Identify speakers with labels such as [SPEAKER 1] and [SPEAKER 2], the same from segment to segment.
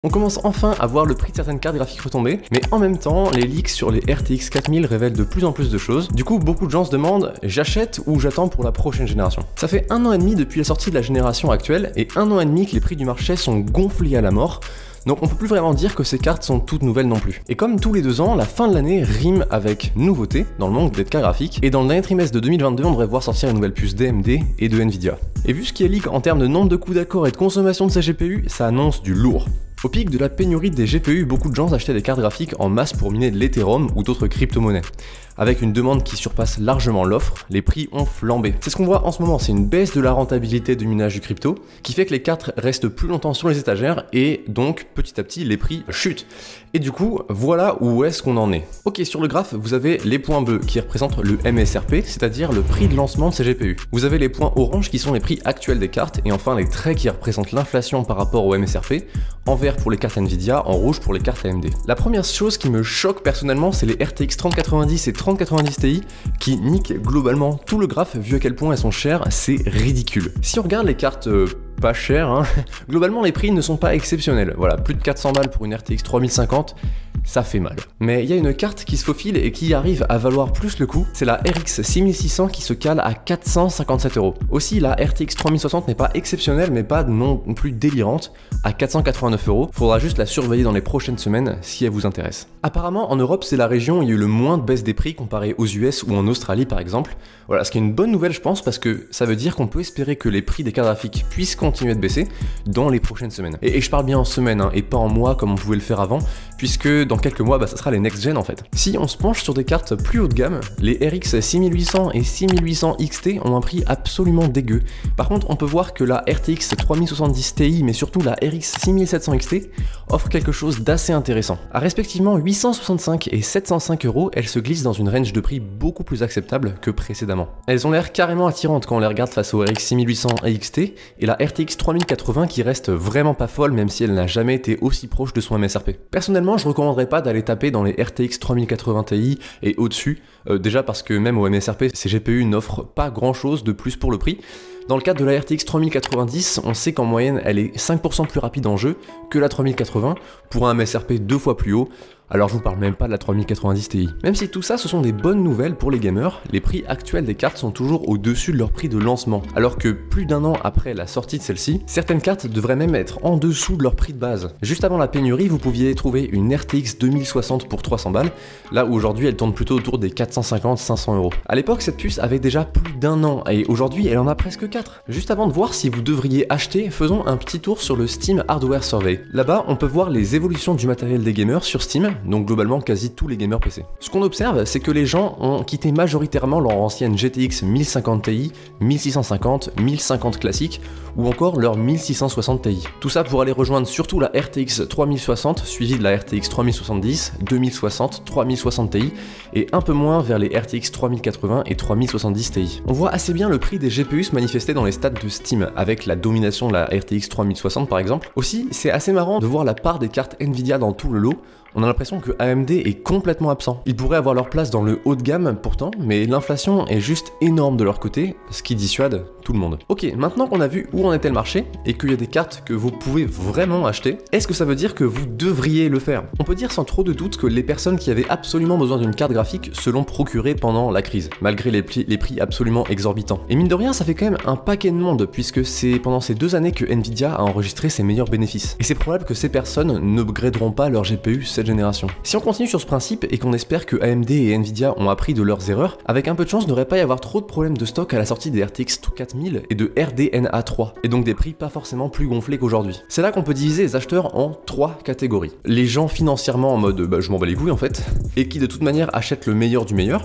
[SPEAKER 1] On commence enfin à voir le prix de certaines cartes graphiques retomber, mais en même temps, les leaks sur les RTX 4000 révèlent de plus en plus de choses. Du coup, beaucoup de gens se demandent, j'achète ou j'attends pour la prochaine génération? Ça fait 1 an et demi depuis la sortie de la génération actuelle, et 1 an et demi que les prix du marché sont gonflés à la mort. Donc on peut plus vraiment dire que ces cartes sont toutes nouvelles non plus. Et comme tous les 2 ans, la fin de l'année rime avec nouveauté dans le monde des cartes graphiques, et dans le dernier trimestre de 2022, on devrait voir sortir une nouvelle puce d'AMD et de Nvidia. Et vu ce qui est leak en termes de nombre de coups d'accord et de consommation de ces GPU, ça annonce du lourd. Au pic de la pénurie des GPU, beaucoup de gens achetaient des cartes graphiques en masse pour miner de l'Ethereum ou d'autres crypto-monnaies. Avec une demande qui surpasse largement l'offre, les prix ont flambé. C'est ce qu'on voit en ce moment, c'est une baisse de la rentabilité du minage du crypto, qui fait que les cartes restent plus longtemps sur les étagères et donc petit à petit les prix chutent. Et du coup, voilà où est-ce qu'on en est. Ok, sur le graphe, vous avez les points bleus qui représentent le MSRP, c'est-à-dire le prix de lancement de ces GPU. Vous avez les points orange qui sont les prix actuels des cartes, et enfin les traits qui représentent l'inflation par rapport au MSRP, en vert pour les cartes Nvidia, en rouge pour les cartes AMD. La première chose qui me choque personnellement, c'est les RTX 3090 et 3090 Ti qui niquent globalement tout le graphe vu à quel point elles sont chères, c'est ridicule. Si on regarde les cartes pas chères, hein, globalement les prix ne sont pas exceptionnels. Voilà, plus de 400 balles pour une RTX 3050, ça fait mal. Mais il y a une carte qui se faufile et qui arrive à valoir plus le coup, c'est la RX 6600 qui se cale à 457 €. Aussi, la RTX 3060 n'est pas exceptionnelle mais pas non plus délirante, à 489 €. Faudra juste la surveiller dans les prochaines semaines si elle vous intéresse. Apparemment, en Europe, c'est la région où il y a eu le moins de baisse des prix comparé aux US ou en Australie par exemple. Voilà, ce qui est une bonne nouvelle je pense parce que ça veut dire qu'on peut espérer que les prix des cartes graphiques puissent continuer de baisser dans les prochaines semaines. Et je parle bien en semaines hein, et pas en mois comme on pouvait le faire avant, puisque dans quelques mois, ça sera les next gen en fait. Si on se penche sur des cartes plus haut de gamme, les RX 6800 et 6800 XT ont un prix absolument dégueu. Par contre, on peut voir que la RTX 3070 Ti, mais surtout la RX 6700 XT, offre quelque chose d'assez intéressant. À respectivement 865 et 705 €, elles se glissent dans une range de prix beaucoup plus acceptable que précédemment. Elles ont l'air carrément attirantes quand on les regarde face au RX 6800 XT et la RTX 3080 qui reste vraiment pas folle même si elle n'a jamais été aussi proche de son MSRP. Personnellement, je recommanderais pas d'aller taper dans les RTX 3080 Ti et au-dessus, déjà parce que même au MSRP, ces GPU n'offrent pas grand chose de plus pour le prix. Dans le cadre de la RTX 3090, on sait qu'en moyenne, elle est 5% plus rapide en jeu que la 3080 pour un MSRP 2 fois plus haut. Alors je vous parle même pas de la 3090 Ti. Même si tout ça ce sont des bonnes nouvelles pour les gamers, les prix actuels des cartes sont toujours au-dessus de leur prix de lancement. Alors que plus d'1 an après la sortie de celle-ci, certaines cartes devraient même être en dessous de leur prix de base. Juste avant la pénurie, vous pouviez trouver une RTX 2060 pour 300 balles, là où aujourd'hui elle tourne plutôt autour des 450-500 €. À l'époque, cette puce avait déjà plus d'1 an, et aujourd'hui elle en a presque 4. Juste avant de voir si vous devriez acheter, faisons un petit tour sur le Steam Hardware Survey. Là-bas, on peut voir les évolutions du matériel des gamers sur Steam, donc globalement quasi tous les gamers PC. Ce qu'on observe, c'est que les gens ont quitté majoritairement leur ancienne GTX 1050 Ti, 1650, 1050 classique, ou encore leur 1660 Ti. Tout ça pour aller rejoindre surtout la RTX 3060, suivie de la RTX 3070, 2060, 3060 Ti, et un peu moins vers les RTX 3080 et 3070 Ti. On voit assez bien le prix des GPU se manifester dans les stats de Steam, avec la domination de la RTX 3060 par exemple. Aussi, c'est assez marrant de voir la part des cartes Nvidia dans tout le lot. On a l'impression que AMD est complètement absent. Ils pourraient avoir leur place dans le haut de gamme pourtant, mais l'inflation est juste énorme de leur côté, ce qui dissuade tout le monde. Ok, maintenant qu'on a vu où en était le marché, et qu'il y a des cartes que vous pouvez vraiment acheter, est-ce que ça veut dire que vous devriez le faire? On peut dire sans trop de doute que les personnes qui avaient absolument besoin d'une carte graphique se l'ont procurée pendant la crise, malgré les prix absolument exorbitants. Et mine de rien, ça fait quand même un paquet de monde, puisque c'est pendant ces 2 années que Nvidia a enregistré ses meilleurs bénéfices. Et c'est probable que ces personnes ne graderont pas leur GPU cette génération. Si on continue sur ce principe et qu'on espère que AMD et Nvidia ont appris de leurs erreurs, avec un peu de chance, il ne devrait pas y avoir trop de problèmes de stock à la sortie des RTX 4000 et de RDNA 3, et donc des prix pas forcément plus gonflés qu'aujourd'hui. C'est là qu'on peut diviser les acheteurs en 3 catégories. Les gens financièrement en mode je m'en bats les couilles en fait, et qui de toute manière achètent le meilleur du meilleur.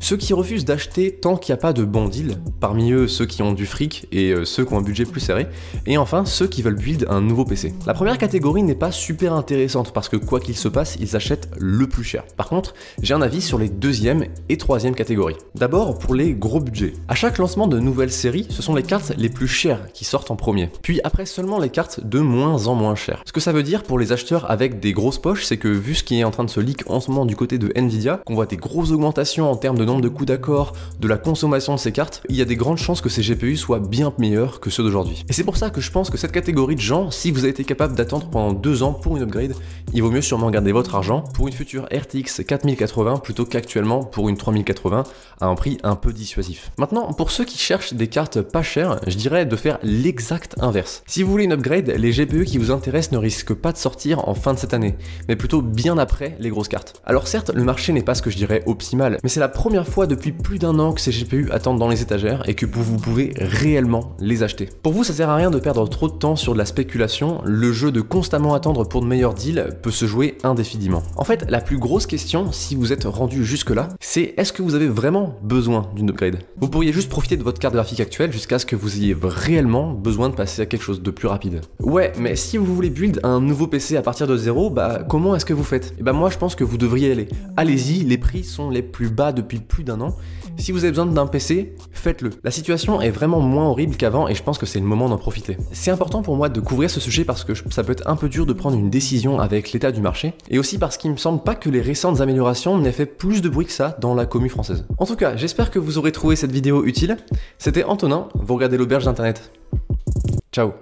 [SPEAKER 1] Ceux qui refusent d'acheter tant qu'il n'y a pas de bon deal, parmi eux ceux qui ont du fric et ceux qui ont un budget plus serré, et enfin ceux qui veulent build un nouveau PC. La première catégorie n'est pas super intéressante parce que quoi qu'il se passe, ils achètent le plus cher. Par contre, j'ai un avis sur les deuxième et troisième catégories. D'abord, pour les gros budgets. À chaque lancement de nouvelles séries, ce sont les cartes les plus chères qui sortent en premier. Puis après seulement les cartes de moins en moins chères. Ce que ça veut dire pour les acheteurs avec des grosses poches, c'est que vu ce qui est en train de se leak en ce moment du côté de Nvidia, qu'on voit des grosses augmentations en termes de nombre de coups d'accord, de la consommation de ces cartes, il y a des grandes chances que ces GPU soient bien meilleurs que ceux d'aujourd'hui. Et c'est pour ça que je pense que cette catégorie de gens, si vous avez été capable d'attendre pendant 2 ans pour une upgrade, il vaut mieux sûrement garder votre argent pour une future RTX 4080 plutôt qu'actuellement pour une 3080 à un prix un peu dissuasif. Maintenant, pour ceux qui cherchent des cartes pas chères, je dirais de faire l'exact inverse. Si vous voulez une upgrade, les GPU qui vous intéressent ne risquent pas de sortir en fin de cette année, mais plutôt bien après les grosses cartes. Alors certes, le marché n'est pas ce que je dirais optimal, mais c'est la première fois depuis plus d'1 an que ces GPU attendent dans les étagères et que vous pouvez réellement les acheter. Pour vous, ça sert à rien de perdre trop de temps sur de la spéculation, le jeu de constamment attendre pour de meilleurs deals peut se jouer indéfiniment. En fait, la plus grosse question, si vous êtes rendu jusque là, c'est est-ce que vous avez vraiment besoin d'une upgrade? Vous pourriez juste profiter de votre carte graphique actuelle jusqu'à ce que vous ayez réellement besoin de passer à quelque chose de plus rapide. Ouais, mais si vous voulez build un nouveau PC à partir de zéro, bah comment est-ce que vous faites? Et bah moi je pense que vous devriez y aller. Allez-y, les prix sont les plus bas depuis plus d'1 an. Si vous avez besoin d'un PC, faites-le. La situation est vraiment moins horrible qu'avant et je pense que c'est le moment d'en profiter. C'est important pour moi de couvrir ce sujet parce que ça peut être un peu dur de prendre une décision avec l'état du marché et aussi parce qu'il me semble pas que les récentes améliorations n'aient fait plus de bruit que ça dans la commu française. En tout cas, j'espère que vous aurez trouvé cette vidéo utile. C'était Antonin, vous regardez l'auberge d'internet. Ciao.